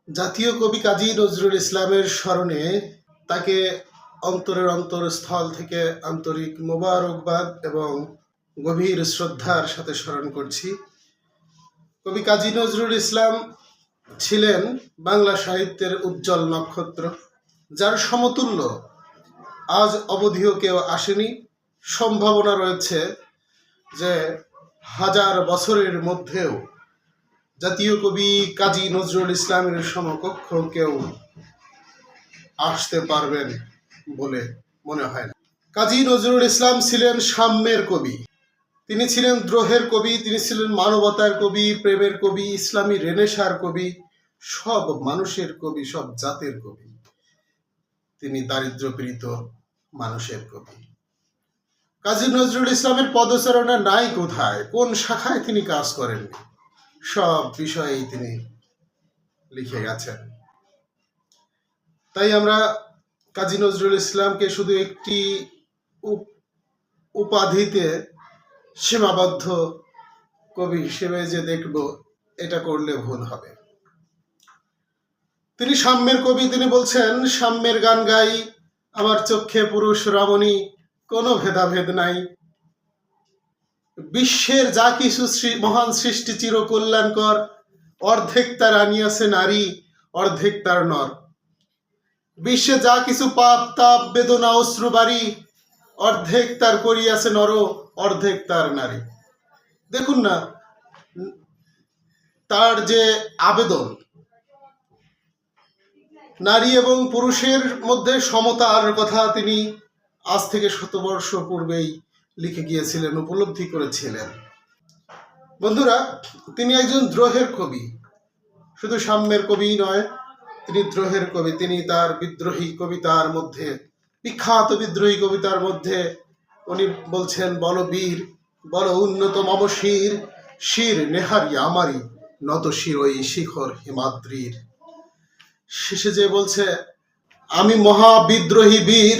জাতীয় কবি কাজী নজরুল ইসলামের স্মরণে তাকে অন্তরের অন্তরস্থল থেকে আন্তরিক মোবারকবাদ এবং গভীর শ্রদ্ধার সাথে স্মরণ করছি। কবি কাজী নজরুল ইসলাম ছিলেন বাংলা সাহিত্যের উজ্জ্বল নক্ষত্র, যার সমতুল্য আজ অবধিও কেউ আসেনি। সম্ভাবনা রয়েছে যে হাজার বছরের মধ্যেও জাতীয় কবি কাজী নজরুল ইসলামের সমকক্ষ কেউ আসতে পারবেন বলে মনে হয় না। কাজী নজরুল ইসলাম ছিলেন সাম্যের কবি, তিনি ছিলেন দ্রোহের কবি, তিনি ছিলেন মানবতার কবি, প্রেমের কবি, ইসলামী রেনেসার কবি, সব মানুষের কবি, সব জাতের কবি। তিনি দারিদ্র্যপীড়িত মানুষের কবি। কাজী নজরুল ইসলামের পদচারণা নাই কোথায়, কোন শাখায় তিনি কাজ করেন, সব বিষয়েই তিনি লিখে গেছেন। তাই আমরা কাজী নজরুল ইসলামকে শুধু একটি উপাধিতে সীমাবদ্ধ কবি হিসেবে যে দেখব, এটা করলে ভুল হবে। তিনি সাম্যের কবি। তিনি বলছেন, সাম্যের গান গাই, আমার চক্ষে পুরুষ রমণী, কোনো ভেদাভেদ নাই। বিশ্বের যা কিছু মহান সৃষ্টি চির কল্যাণকর, অর্ধেক তার আনিয়াছে নারী, অর্ধেক তার নর। বিশ্বে যা কিছু পাপ তাপ বেদনা অশ্রু বাড়ি, অর্ধেক তার করিয়াছে নর, অর্ধেক তার নারী। দেখুন না, তার যে আবেদন, নারী এবং পুরুষের মধ্যে সমতার কথা তিনি আজ থেকে শতবর্ষ পূর্বেই লিখে গিয়েছিলেন, উপলব্ধি করেছিলেন। বন্ধুরা, তিনি একজন দ্রোহের কবি, শুধু সাম্যের কবি নয়, তিনি দ্রোহের কবি। তিনি তার বিদ্রোহী কবিতার মধ্যে, বিখ্যাত বিদ্রোহী কবিতার মধ্যে উনি বলছেন, বল বীর বল উন্নত মম শির, শির নেহারি আমারি, নত শির ওই শিখর হিমাদ্রির। শেষে যে বলছে, আমি মহা বিদ্রোহী বীর,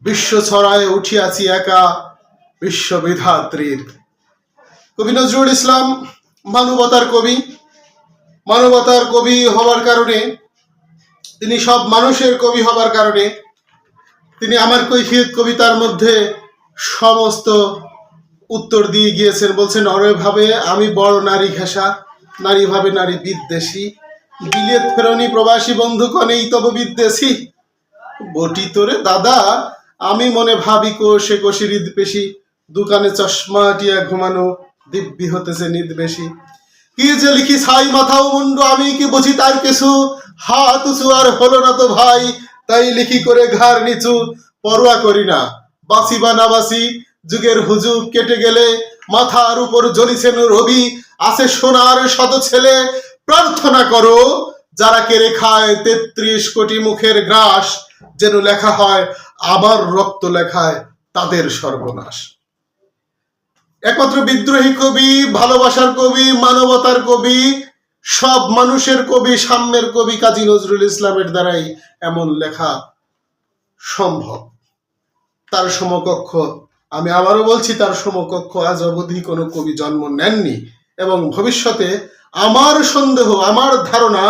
বিশ্ব ছড়ায় উঠিয়াছি একা, বিশ্ববিধাত্রীর। কবি নজরুল ইসলাম মানবতার কবি। মানবতার কবি হওয়ার কারণে, তিনি সব মানুষের কবি হবার কারণে তিনি আমার কৈফিয়ত কবিতার মধ্যে সমস্ত উত্তর দিয়ে গিয়েছেন। বলছেন, অরে ভাবে আমি বড় নারী ঘেঁষা, নারী ভাবে নারী বিদ্বেষী, বিলেত ফেরনি প্রবাসী বন্ধু কনেই তব বিদ্বেষী। বটি তোরে দাদা, আমি মনে ভাবি কোষে কোষে হৃদ পেশি, দোকানে চশমা টিয়া ঘুমানো, দিব্যি হতেছে নিদ বেশি। কি যে লিখি ছাই মাথাও মুন্ড, আমি কি বুঝি তার কিছু, হাত উঁচু আর হলো না তো ভাই, তাই লিখি করে ঘাড় নিচু, পরোয়া করি না বাঁচি বা না বাঁচি, যুগের হুজুগ কেটে গেলে মাথার উপর জ্বলিছেন রবি, আছে সোনার শত ছেলে, প্রার্থনা করো যারা কেড়ে খায় ৩৩ কোটি মুখের গ্রাস, যেন লেখা হয় আমার রক্ত লেখায় তাদের সর্বনাশ। একমাত্র বিদ্রোহী কবি, ভালোবাসার কবি, মানবতার কবি, সব মানুষের কবি, সাম্যের কবি কাজী নজরুল ইসলামের দ্বারাই এমন লেখা সম্ভব। তার সমকক্ষ, আমি আবারও বলছি, তার সমকক্ষ আজ অবধি কোনো কবি জন্ম নেননি, এবং ভবিষ্যতে আমার সন্দেহ, আমার ধারণা,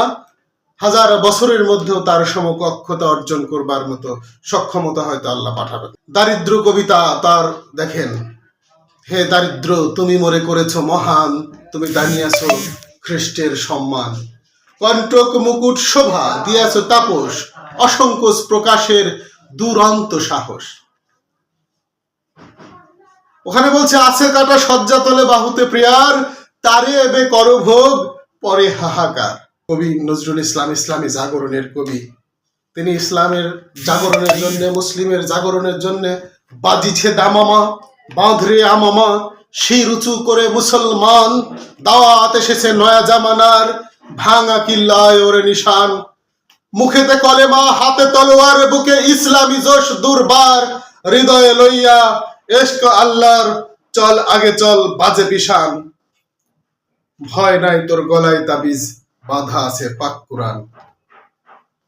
হাজার বছরের মধ্যেও তার সমকক্ষতা অর্জন করবার মতো সক্ষমতা হয়তো আল্লাহ পাঠাবেন। দারিদ্র কবিতা তার, দেখেন, হে দারিদ্র তুমি মোরে করেছ মহান, তুমি দাঁড়িয়েছ খ্রিস্টের সম্মান, কণ্টক মুকুট শোভা দিয়াছ তাপস, অসংকোচ প্রকাশের দুরন্ত সাহস। ওখানে বলছে, আছে কাটা শয্যা তলে বাহুতে প্রিয়ার, তারে এবে করভোগ পরে হাহাকার। কবি নজরুল ইসলাম ইসলামী জাগরণের কবি। তিনি ইসলামের জাগরণের জন্য, মুসলিমের জাগরণের জন্য বাজিছে দামামা, বাঁধরে আমামা, শির উঁচু করে মুসলমান, দাওয়াত এসেছে নয়া জামানার, ভাঙা কিল্লায় ওরে নিশান, মুখেতে কলেমা হাতে তলোয়ার, বুকে ইসলামী জোশ দুর্বার, হৃদয়ে লইয়া এশক আল্লাহর, চল আগে চল বাজে বিশান, ভয় নাই তোর গলায় তাবিজ, বাধা আছে পাক কুরআন।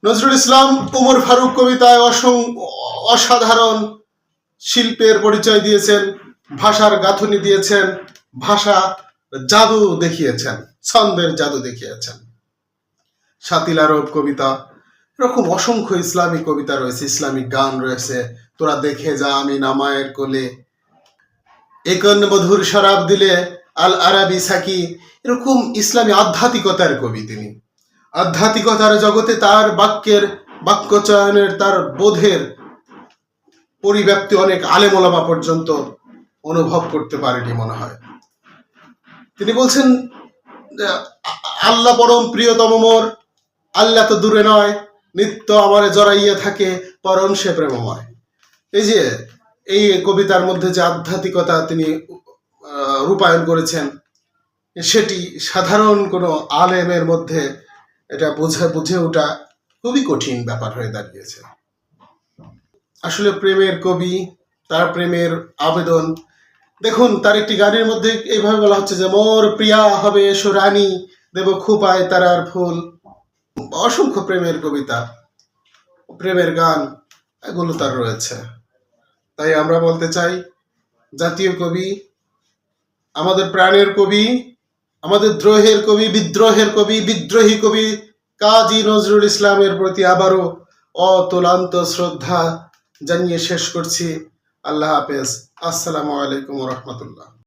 নজরুল ইসলাম উমর ফারুক কবিতায় অসাধারণ শিল্পের পরিচয় দিয়েছেন, ভাষার গাঁথুনি দিয়েছেন, ভাষা জাদু দেখিয়েছেন, ছন্দের জাদু দেখিয়েছেন। শাতিল আরব কবিতা, এরকম অসংখ্য ইসলামিক কবিতা রয়েছে, ইসলামিক গান রয়েছে। তোরা দেখে যা আমি নামায়ের কোলে, একন মধুর শরাব দিলে আল আরাবি সাকি, এরকম ইসলামী আধ্যাত্মিকতার কবি তিনি। আধ্যাত্মিকতার জগতে তার বাক্যচয়নের, তার বোধের পরিব্যাপ্তি অনেক আলেম ওলামা পর্যন্ত অনুভব করতে পারেনি মনে হয়। তিনি বলছেন আল্লাহ পরম প্রিয়তম মোর, আল্লাহ তো দূরে নয়, নিত্য আমারে জড়াইয়া থাকে, পরম সে প্রেমময়। এই যে এই কবিতার মধ্যে যে আধ্যাত্মিকতা তিনি রূপায়ণ করেছেন, সেটি সাধারণ কোনো আলেমের মধ্যে এটা বুঝে ওঠা খুবই কঠিন ব্যাপার হয়ে দাঁড়িয়েছে। আসলে প্রেমের কবি, তার প্রেমের আবেদন দেখুন। তার একটি গানের মধ্যে এইভাবে বলা হচ্ছে যে, মোর প্রিয়া হবে এসো রানী, দেব খুপায় তারার ফুল। অসংখ্য প্রেমের কবিতা, প্রেমের গান, এগুলো তার রয়েছে। তাই আমরা বলতে চাই, জাতীয় কবি, আমাদের প্রাণের কবি, আমাদের দ্রোহের কবি, বিদ্রোহের কবি, বিদ্রোহী কবি কাজী নজরুল ইসলামের প্রতি আবারও অতুলান্ত শ্রদ্ধা জানিয়ে শেষ করছি। আল্লাহ হাফেজ। আসসালামু আলাইকুম রহমতুল্লাহ।